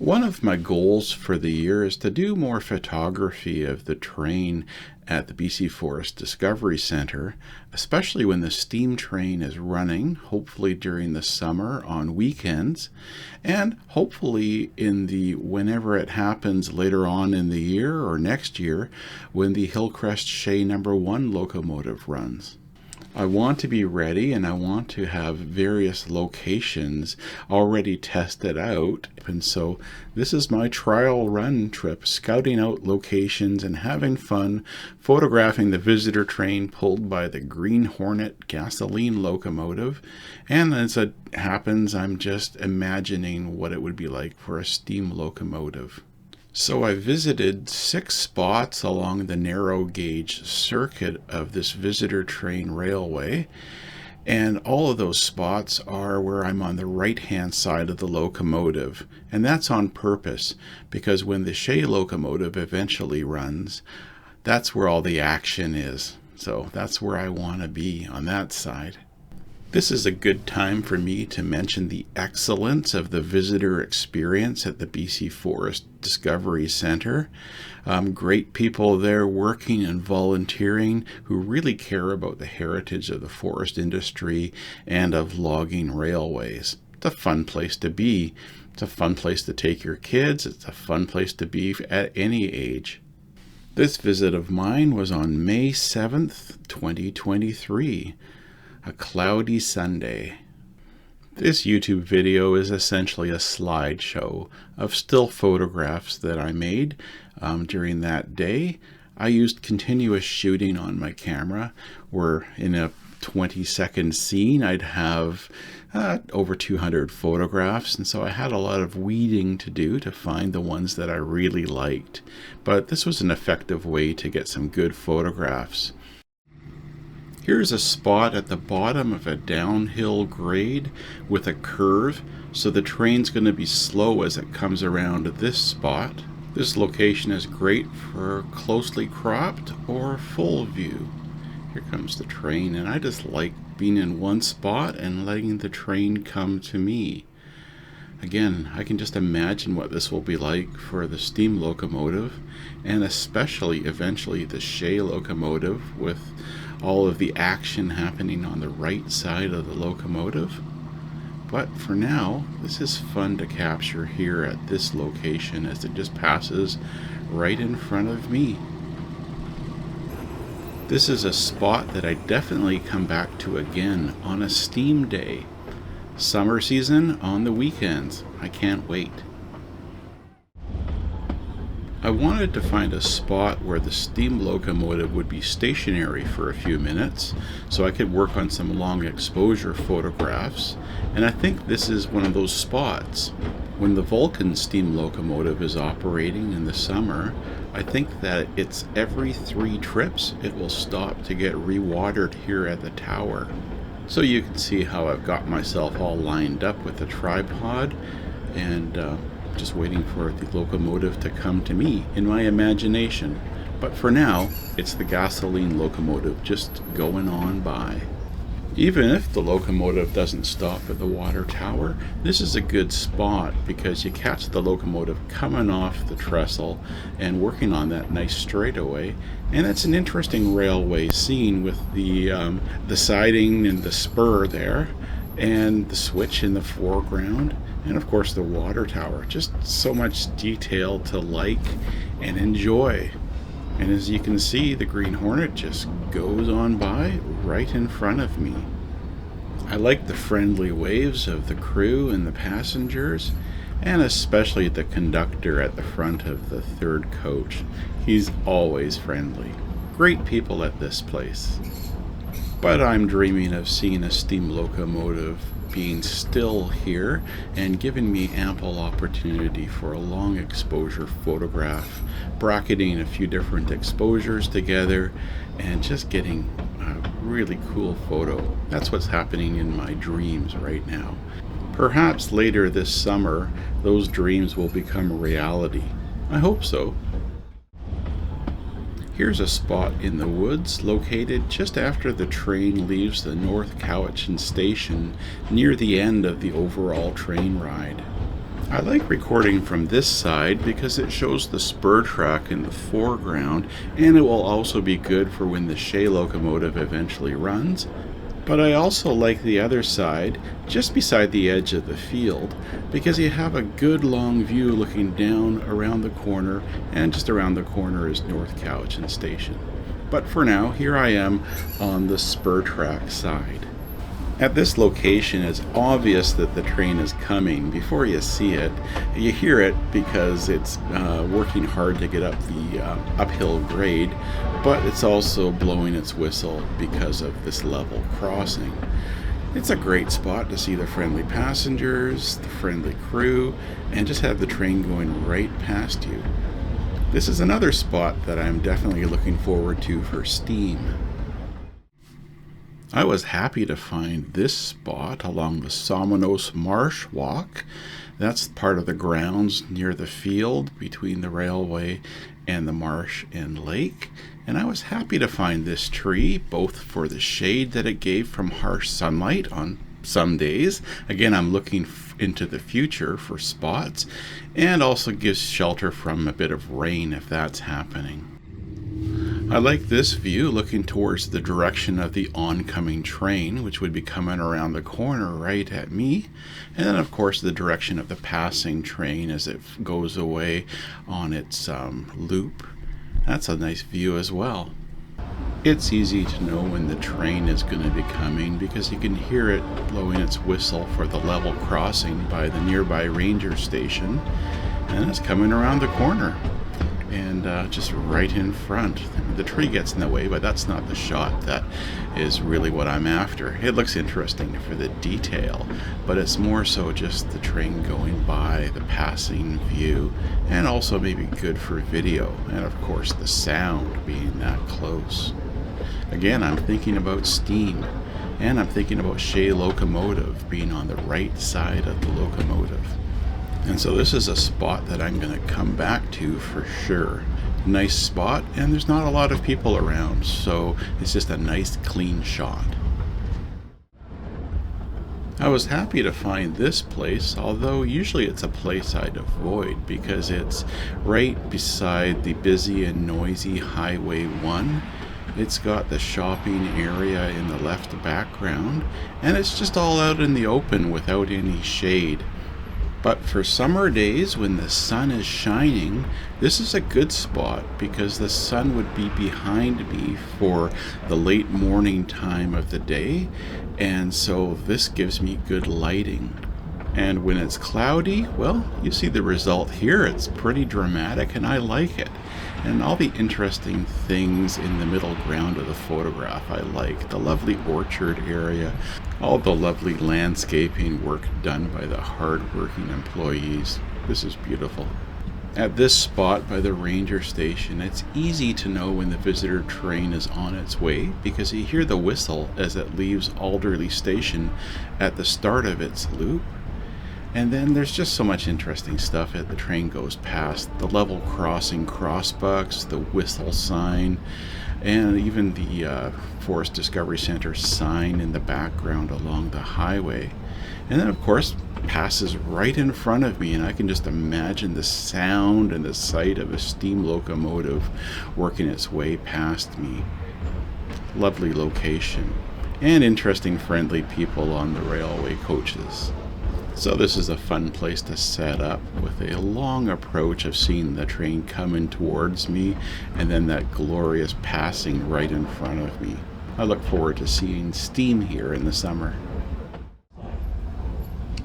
One of my goals for the year is to do more photography of the train at the BC Forest Discovery Centre, especially when the steam train is running, hopefully during the summer on weekends, and hopefully whenever it happens later on in the year or next year when the Hillcrest Shay #1 locomotive runs. I want to be ready, and I want to have various locations already tested out. And so this is my trial run trip, scouting out locations and having fun photographing the visitor train pulled by the Green Hornet gasoline locomotive. And as it happens, I'm just imagining what it would be like for a steam locomotive. So I visited 6 spots along the narrow gauge circuit of this visitor train railway, and all of those spots are where I'm on the right hand side of the locomotive, and that's on purpose because when the Shay locomotive eventually runs, that's where all the action is. So that's where I want to be, on that side. This is a good time for me to mention the excellence of the visitor experience at the BC Forest Discovery Centre. Great people there working and volunteering who really care about the heritage of the forest industry and of logging railways. It's a fun place to be. It's a fun place to take your kids. It's a fun place to be at any age. This visit of mine was on May 7th, 2023. A cloudy Sunday. This YouTube video is essentially a slideshow of still photographs that I made during that day. I used continuous shooting on my camera, where in a 20-second scene I'd have over 200 photographs, and so I had a lot of weeding to do to find the ones that I really liked. But this was an effective way to get some good photographs. Here's a spot at the bottom of a downhill grade with a curve, so the train's going to be slow as it comes around this spot. This location is great for closely cropped or full view. Here comes the train, and I just like being in one spot and letting the train come to me. Again, I can just imagine what this will be like for the steam locomotive, and especially eventually the Shay locomotive, with all of the action happening on the right side of the locomotive. But for now, this is fun to capture here at this location as it just passes right in front of me. This is a spot that I definitely come back to again on a steam day. Summer season on the weekends. I can't wait. I wanted to find a spot where the steam locomotive would be stationary for a few minutes so I could work on some long exposure photographs, and I think this is one of those spots. When the Vulcan steam locomotive is operating in the summer, I think that it's every 3 trips it will stop to get rewatered here at the tower. So you can see how I've got myself all lined up with the tripod and just waiting for the locomotive to come to me in my imagination. But for now, it's the gasoline locomotive just going on by. Even if the locomotive doesn't stop at the water tower, this is a good spot because you catch the locomotive coming off the trestle and working on that nice straightaway. And it's an interesting railway scene with the siding and the spur there, and the switch in the foreground, and of course the water tower. Just so much detail to like and enjoy. And as you can see, the Green Hornet just goes on by right in front of me. I like the friendly waves of the crew and the passengers, and especially the conductor at the front of the 3rd coach. He's always friendly. Great people at this place. But I'm dreaming of seeing a steam locomotive being still here and giving me ample opportunity for a long exposure photograph, bracketing a few different exposures together and just getting a really cool photo. That's what's happening in my dreams right now. Perhaps later this summer, those dreams will become reality. I hope so. Here's a spot in the woods located just after the train leaves the North Cowichan Station near the end of the overall train ride. I like recording from this side because it shows the spur track in the foreground, and it will also be good for when the Shay locomotive eventually runs. But I also like the other side, just beside the edge of the field, because you have a good long view looking down around the corner, and just around the corner is North Cowichan Station. But for now, here I am on the spur track side. At this location, it's obvious that the train is coming before you see it. You hear it because it's working hard to get up the uphill grade, but it's also blowing its whistle because of this level crossing. It's a great spot to see the friendly passengers, the friendly crew, and just have the train going right past you. This is another spot that I'm definitely looking forward to for steam. I was happy to find this spot along the Somenos Marsh walk. That's part of the grounds near the field between the railway and the marsh and lake. And I was happy to find this tree, both for the shade that it gave from harsh sunlight on some days. Again, I'm looking into the future for spots, and also gives shelter from a bit of rain if that's happening. I like this view looking towards the direction of the oncoming train, which would be coming around the corner right at me. And then, of course, the direction of the passing train as it goes away on its loop. That's a nice view as well. It's easy to know when the train is going to be coming because you can hear it blowing its whistle for the level crossing by the nearby ranger station. And it's coming around the corner. And just right in front. The tree gets in the way, but that's not the shot that is really what I'm after. It looks interesting for the detail, but it's more so just the train going by, the passing view, and also maybe good for video, and of course the sound being that close. Again, I'm thinking about steam, and I'm thinking about Shay locomotive being on the right side of the locomotive. And so this is a spot that I'm going to come back to for sure. Nice spot, and there's not a lot of people around, so it's just a nice clean shot. I was happy to find this place, although usually it's a place I'd avoid because it's right beside the busy and noisy Highway 1. It's got the shopping area in the left background, and it's just all out in the open without any shade. But for summer days when the sun is shining, this is a good spot because the sun would be behind me for the late morning time of the day, and so this gives me good lighting. And when it's cloudy, well, you see the result here. It's pretty dramatic and I like it. And all the interesting things in the middle ground of the photograph I like. The lovely orchard area, all the lovely landscaping work done by the hard-working employees. This is beautiful. At this spot by the ranger station, it's easy to know when the visitor train is on its way because you hear the whistle as it leaves Alderlea Station at the start of its loop. And then there's just so much interesting stuff as the train goes past. The level crossing crossbucks, the whistle sign, and even the Forest Discovery Center sign in the background along the highway. And then, of course, passes right in front of me, and I can just imagine the sound and the sight of a steam locomotive working its way past me. Lovely location, and interesting, friendly people on the railway coaches. So this is a fun place to set up with a long approach of seeing the train coming towards me and then that glorious passing right in front of me. I look forward to seeing steam here in the summer.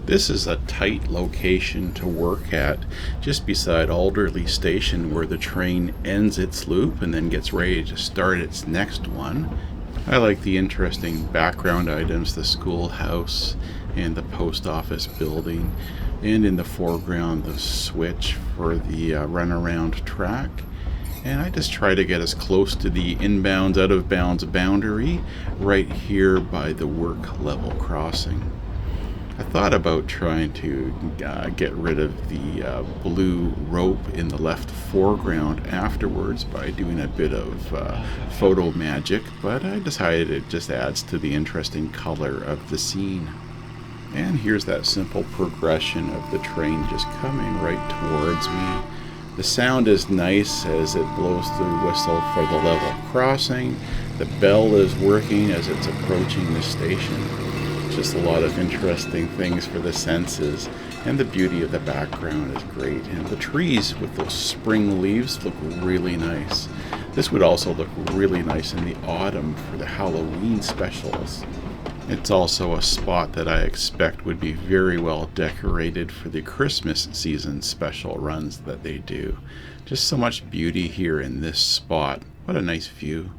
This is a tight location to work at, just beside Alderlea Station where the train ends its loop and then gets ready to start its next one. I like the interesting background items, the schoolhouse and the post office building, and in the foreground the switch for the runaround track. And I just try to get as close to the inbounds out of bounds boundary right here by the work level crossing. I thought about trying to get rid of the blue rope in the left foreground afterwards by doing a bit of photo magic, but I decided it just adds to the interesting color of the scene. And here's that simple progression of the train just coming right towards me. The sound is nice as it blows through the whistle for the level crossing. The bell is working as it's approaching the station. Just a lot of interesting things for the senses, and the beauty of the background is great, and the trees with those spring leaves look really nice. This would also look really nice in the autumn for the Halloween specials. It's also a spot that I expect would be very well decorated for the Christmas season special runs that they do. Just so much beauty here in this spot. What a nice view.